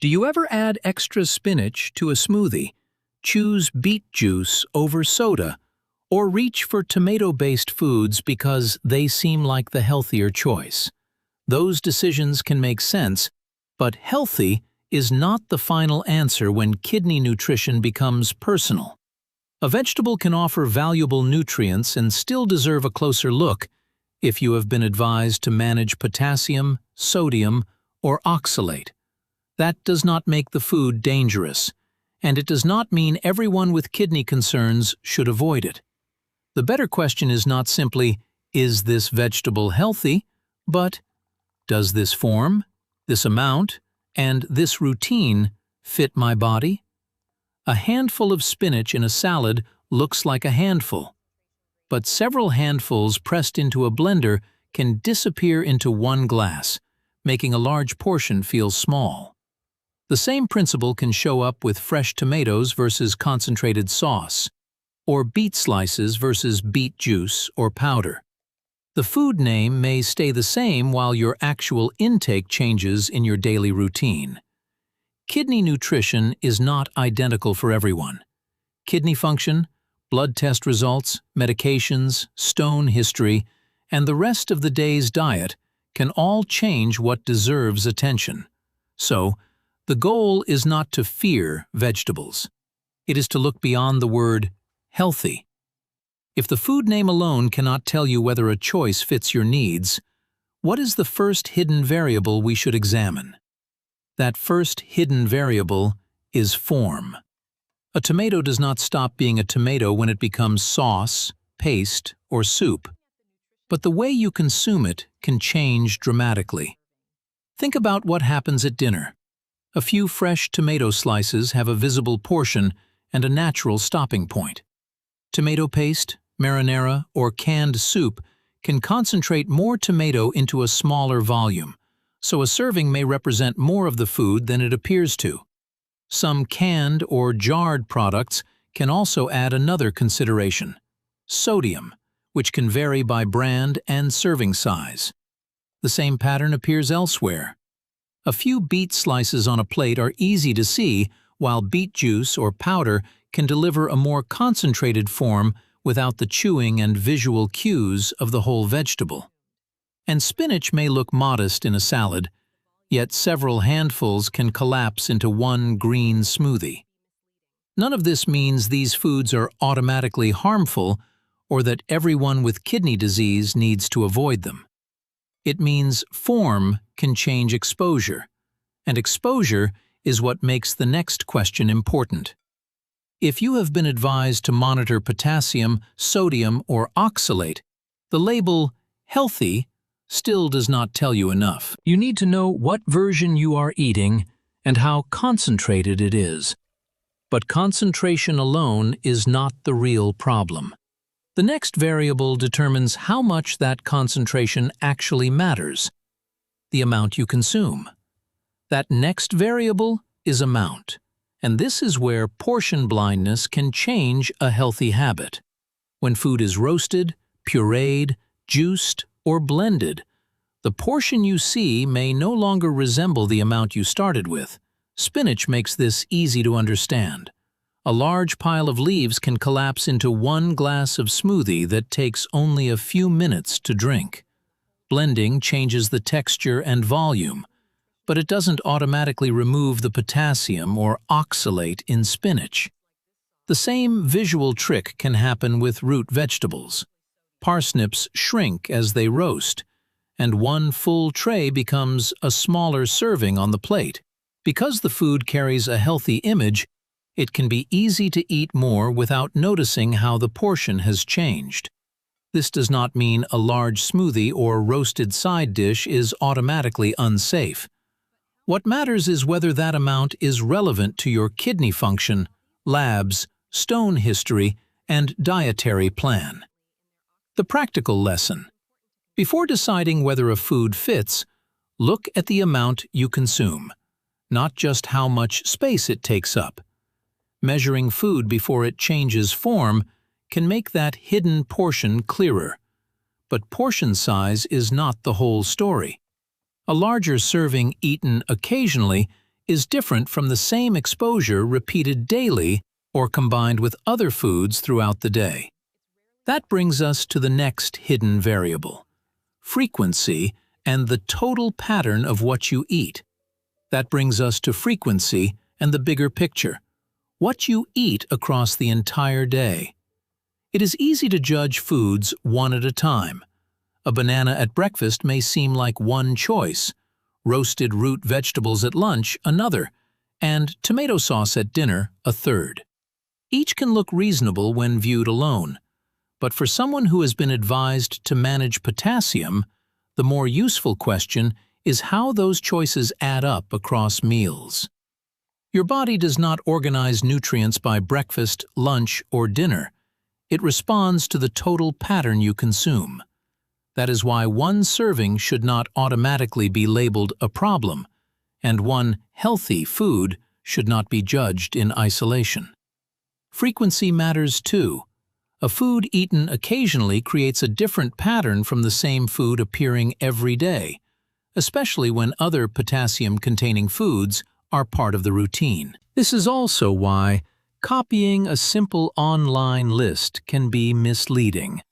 Do you ever add extra spinach to a smoothie, choose beet juice over soda, or reach for tomato-based foods because they seem like the healthier choice? Those decisions can make sense, but healthy is not the final answer when kidney nutrition becomes personal. A vegetable can offer valuable nutrients and still deserve a closer look if you have been advised to manage potassium, sodium, or oxalate. That does not make the food dangerous, and it does not mean everyone with kidney concerns should avoid it. The better question is not simply, is this vegetable healthy, but does this form, this amount, and this routine fit my body? A handful of spinach in a salad looks like a handful, but several handfuls pressed into a blender can disappear into one glass, making a large portion feel small. The same principle can show up with fresh tomatoes versus concentrated sauce, or beet slices versus beet juice or powder. The food name may stay the same while your actual intake changes in your daily routine. Kidney nutrition is not identical for everyone. Kidney function, blood test results, medications, stone history, and the rest of the day's diet can all change what deserves attention. So, the goal is not to fear vegetables. It is to look beyond the word healthy. If the food name alone cannot tell you whether a choice fits your needs, what is the first hidden variable we should examine? That first hidden variable is form. A tomato does not stop being a tomato when it becomes sauce, paste, or soup. But the way you consume it can change dramatically. Think about what happens at dinner. A few fresh tomato slices have a visible portion and a natural stopping point. Tomato paste, marinara, or canned soup can concentrate more tomato into a smaller volume, so a serving may represent more of the food than it appears to. Some canned or jarred products can also add another consideration: sodium, which can vary by brand and serving size. The same pattern appears elsewhere. A few beet slices on a plate are easy to see, while beet juice or powder can deliver a more concentrated form without the chewing and visual cues of the whole vegetable. And spinach may look modest in a salad, yet several handfuls can collapse into one green smoothie. None of this means these foods are automatically harmful or that everyone with kidney disease needs to avoid them. It means form can change exposure, and exposure is what makes the next question important. If you have been advised to monitor potassium, sodium, or oxalate, the label healthy still does not tell you enough. You need to know what version you are eating and how concentrated it is. But concentration alone is not the real problem. The next variable determines how much that concentration actually matters: the amount you consume. That next variable is amount, and this is where portion blindness can change a healthy habit. When food is roasted, pureed, juiced, or blended, the portion you see may no longer resemble the amount you started with. Spinach makes this easy to understand. A large pile of leaves can collapse into one glass of smoothie that takes only a few minutes to drink. Blending changes the texture and volume, but it doesn't automatically remove the potassium or oxalate in spinach. The same visual trick can happen with root vegetables. Parsnips shrink as they roast, and one full tray becomes a smaller serving on the plate. Because the food carries a healthy image, it can be easy to eat more without noticing how the portion has changed. This does not mean a large smoothie or roasted side dish is automatically unsafe. What matters is whether that amount is relevant to your kidney function, labs, stone history, and dietary plan. The practical lesson: before deciding whether a food fits, look at the amount you consume, not just how much space it takes up. Measuring food before it changes form can make that hidden portion clearer. But portion size is not the whole story. A larger serving eaten occasionally is different from the same exposure repeated daily or combined with other foods throughout the day. That brings us to the next hidden variable: frequency and the total pattern of what you eat. That brings us to frequency and the bigger picture: what you eat across the entire day. It is easy to judge foods one at a time. A banana at breakfast may seem like one choice, roasted root vegetables at lunch another, and tomato sauce at dinner a third. Each can look reasonable when viewed alone, but for someone who has been advised to manage potassium, the more useful question is how those choices add up across meals. Your body does not organize nutrients by breakfast, lunch, or dinner. It responds to the total pattern you consume. That is why one serving should not automatically be labeled a problem, and one healthy food should not be judged in isolation. Frequency matters too. A food eaten occasionally creates a different pattern from the same food appearing every day, especially when other potassium-containing foods are part of the routine. This is also why copying a simple online list can be misleading.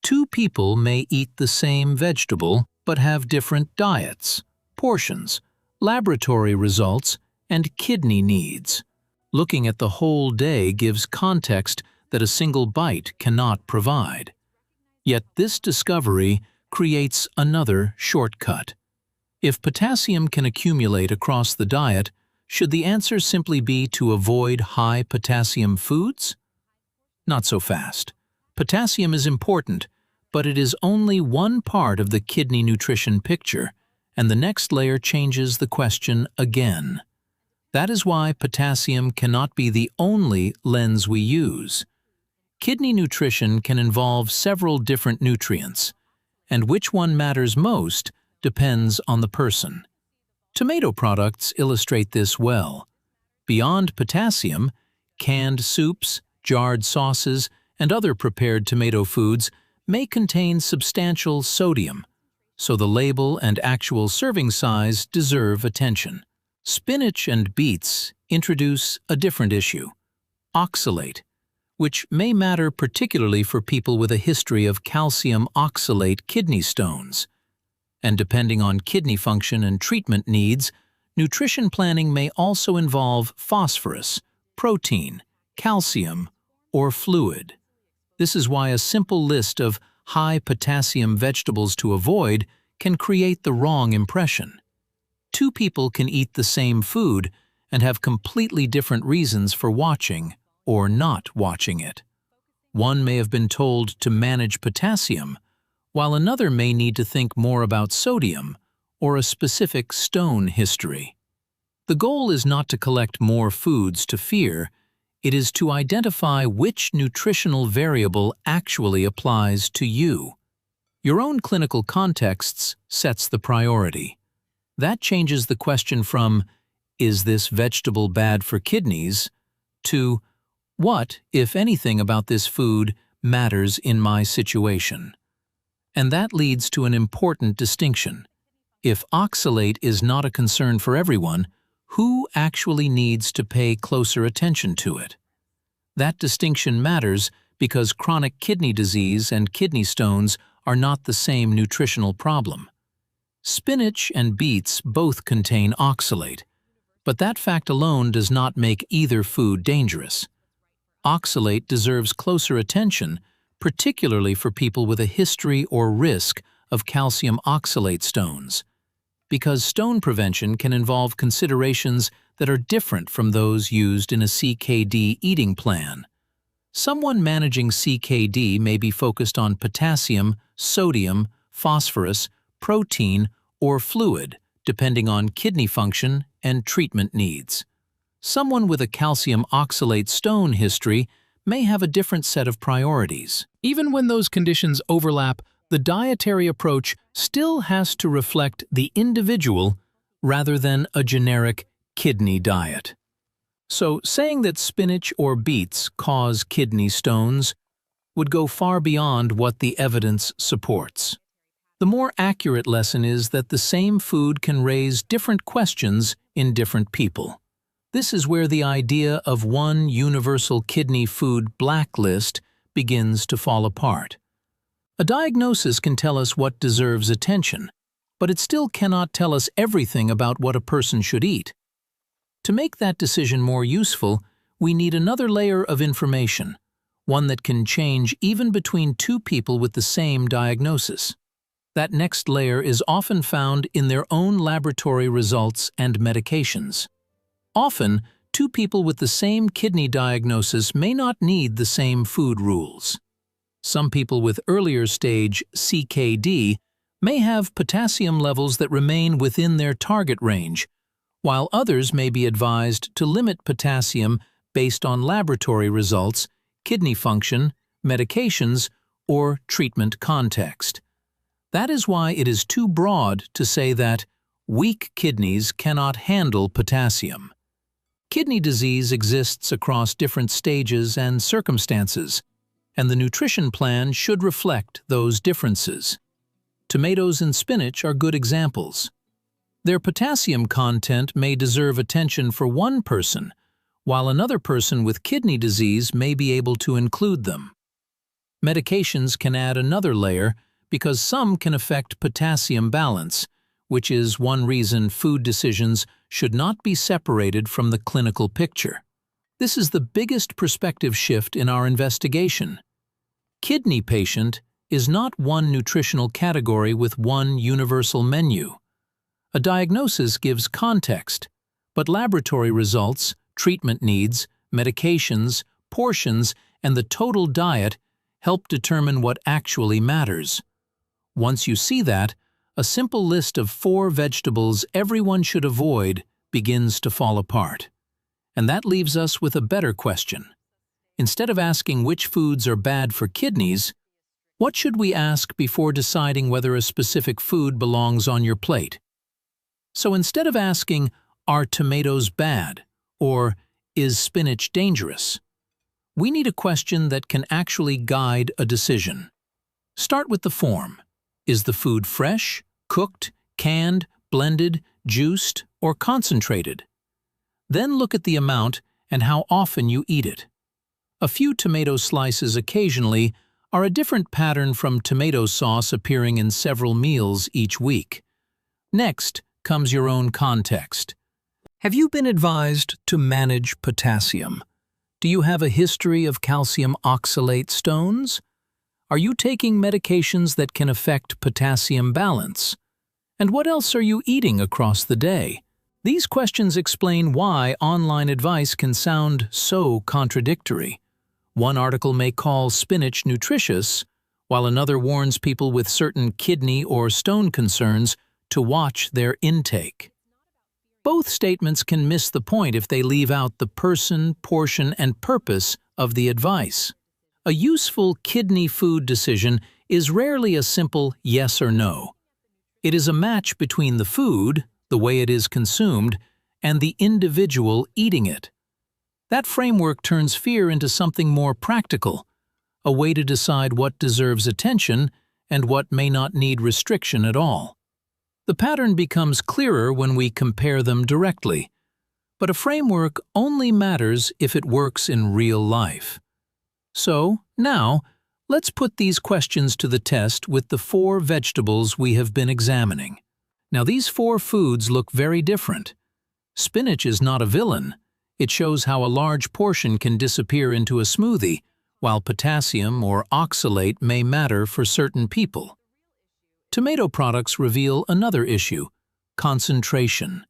Two people may eat the same vegetable but have different diets, portions, laboratory results, and kidney needs. Looking at the whole day gives context that a single bite cannot provide. Yet this discovery creates another shortcut. If potassium can accumulate across the diet, should the answer simply be to avoid high potassium foods? Not so fast. Potassium is important, but it is only one part of the kidney nutrition picture, and the next layer changes the question again. That is why potassium cannot be the only lens we use. Kidney nutrition can involve several different nutrients, and which one matters most depends on the person. Tomato products illustrate this well. Beyond potassium, canned soups, jarred sauces, and other prepared tomato foods may contain substantial sodium, so the label and actual serving size deserve attention. Spinach and beets introduce a different issue: oxalate, which may matter particularly for people with a history of calcium oxalate kidney stones. And depending on kidney function and treatment needs, nutrition planning may also involve phosphorus, protein, calcium, or fluid. This is why a simple list of high potassium vegetables to avoid can create the wrong impression. Two people can eat the same food and have completely different reasons for watching or not watching it. One may have been told to manage potassium, while another may need to think more about sodium or a specific stone history. The goal is not to collect more foods to fear, it is to identify which nutritional variable actually applies to you. Your own clinical contexts sets the priority. That changes the question from, "Is this vegetable bad for kidneys?" to, "What, if anything, about this food matters in my situation?" And that leads to an important distinction. If oxalate is not a concern for everyone, who actually needs to pay closer attention to it? That distinction matters because chronic kidney disease and kidney stones are not the same nutritional problem. Spinach and beets both contain oxalate, but that fact alone does not make either food dangerous. Oxalate deserves closer attention, particularly for people with a history or risk of calcium oxalate stones, because stone prevention can involve considerations that are different from those used in a CKD eating plan. Someone managing CKD may be focused on potassium, sodium, phosphorus, protein, or fluid, depending on kidney function and treatment needs. Someone with a calcium oxalate stone history may have a different set of priorities. Even when those conditions overlap, the dietary approach still has to reflect the individual rather than a generic kidney diet. So, saying that spinach or beets cause kidney stones would go far beyond what the evidence supports. The more accurate lesson is that the same food can raise different questions in different people. This is where the idea of one universal kidney food blacklist begins to fall apart. A diagnosis can tell us what deserves attention, but it still cannot tell us everything about what a person should eat. To make that decision more useful, we need another layer of information, one that can change even between two people with the same diagnosis. That next layer is often found in their own laboratory results and medications. Often, two people with the same kidney diagnosis may not need the same food rules. Some people with earlier stage CKD may have potassium levels that remain within their target range, while others may be advised to limit potassium based on laboratory results, kidney function, medications, or treatment context. That is why it is too broad to say that weak kidneys cannot handle potassium. Kidney disease exists across different stages and circumstances, and the nutrition plan should reflect those differences. Tomatoes and spinach are good examples. Their potassium content may deserve attention for one person, while another person with kidney disease may be able to include them. Medications can add another layer because some can affect potassium balance, which is one reason food decisions should not be separated from the clinical picture. This is the biggest perspective shift in our investigation. Kidney patient is not one nutritional category with one universal menu. A diagnosis gives context, but laboratory results, treatment needs, medications, portions, and the total diet help determine what actually matters. Once you see that, a simple list of 4 vegetables everyone should avoid begins to fall apart. And that leaves us with a better question. Instead of asking which foods are bad for kidneys, what should we ask before deciding whether a specific food belongs on your plate? So instead of asking, "Are tomatoes bad?" or "Is spinach dangerous?" we need a question that can actually guide a decision. Start with the form. Is the food fresh, cooked, canned, blended, juiced, or concentrated? Then look at the amount and how often you eat it. A few tomato slices occasionally are a different pattern from tomato sauce appearing in several meals each week. Next comes your own context. Have you been advised to manage potassium? Do you have a history of calcium oxalate stones? Are you taking medications that can affect potassium balance? And what else are you eating across the day? These questions explain why online advice can sound so contradictory. One article may call spinach nutritious, while another warns people with certain kidney or stone concerns to watch their intake. Both statements can miss the point if they leave out the person, portion, and purpose of the advice. A useful kidney food decision is rarely a simple yes or no. It is a match between the food, the way it is consumed, and the individual eating it. That framework turns fear into something more practical, a way to decide what deserves attention and what may not need restriction at all. The pattern becomes clearer when we compare them directly, but a framework only matters if it works in real life. So, now, let's put these questions to the test with the 4 vegetables we have been examining. Now, these 4 foods look very different. Spinach is not a villain. It shows how a large portion can disappear into a smoothie, while potassium or oxalate may matter for certain people. Tomato products reveal another issue: concentration.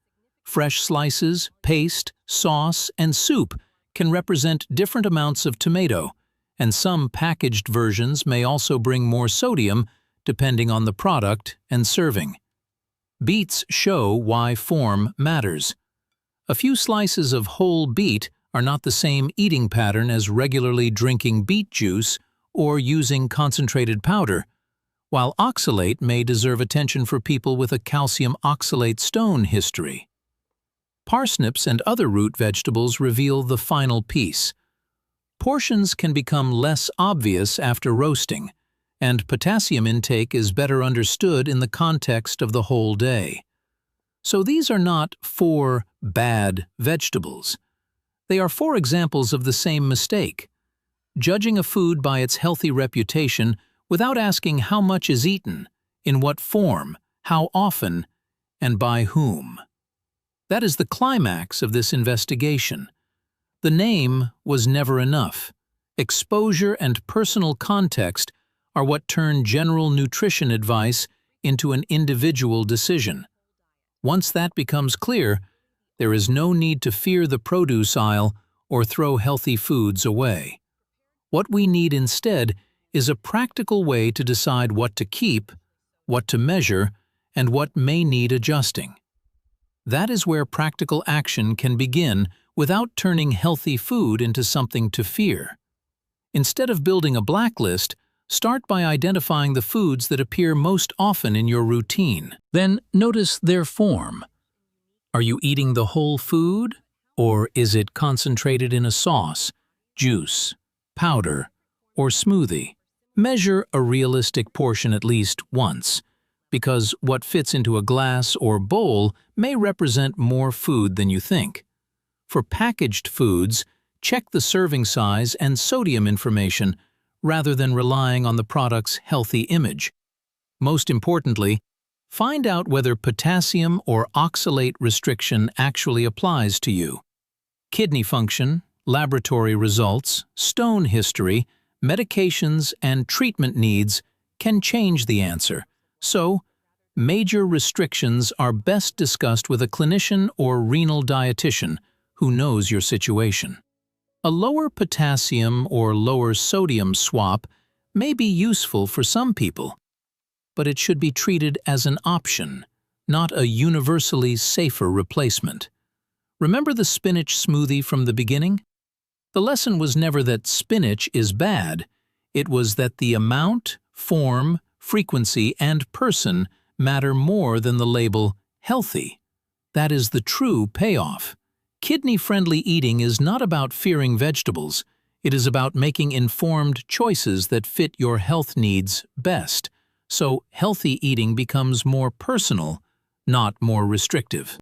Fresh slices, paste, sauce, and soup can represent different amounts of tomato, and some packaged versions may also bring more sodium depending on the product and serving. Beets show why form matters. A few slices of whole beet are not the same eating pattern as regularly drinking beet juice or using concentrated powder, while oxalate may deserve attention for people with a calcium oxalate stone history. Parsnips and other root vegetables reveal the final piece. Portions can become less obvious after roasting, and potassium intake is better understood in the context of the whole day. So these are not 4 bad vegetables. They are 4 examples of the same mistake: judging a food by its healthy reputation without asking how much is eaten, in what form, how often, and by whom. That is the climax of this investigation. The name was never enough. Exposure and personal context are what turn general nutrition advice into an individual decision. Once that becomes clear, there is no need to fear the produce aisle or throw healthy foods away. What we need instead is a practical way to decide what to keep, what to measure, and what may need adjusting. That is where practical action can begin without turning healthy food into something to fear. Instead of building a blacklist, start by identifying the foods that appear most often in your routine. Then notice their form. Are you eating the whole food, or is it concentrated in a sauce, juice, powder, or smoothie? Measure a realistic portion at least once, because what fits into a glass or bowl may represent more food than you think. For packaged foods, check the serving size and sodium information rather than relying on the product's healthy image. Most importantly, find out whether potassium or oxalate restriction actually applies to you. Kidney function, laboratory results, stone history, medications, and treatment needs can change the answer. So, major restrictions are best discussed with a clinician or renal dietitian who knows your situation. A lower potassium or lower sodium swap may be useful for some people, but it should be treated as an option, not a universally safer replacement. Remember the spinach smoothie from the beginning? The lesson was never that spinach is bad. It was that the amount, form, frequency, and person matter more than the label healthy. That is the true payoff. Kidney-friendly eating is not about fearing vegetables. It is about making informed choices that fit your health needs best. So healthy eating becomes more personal, not more restrictive.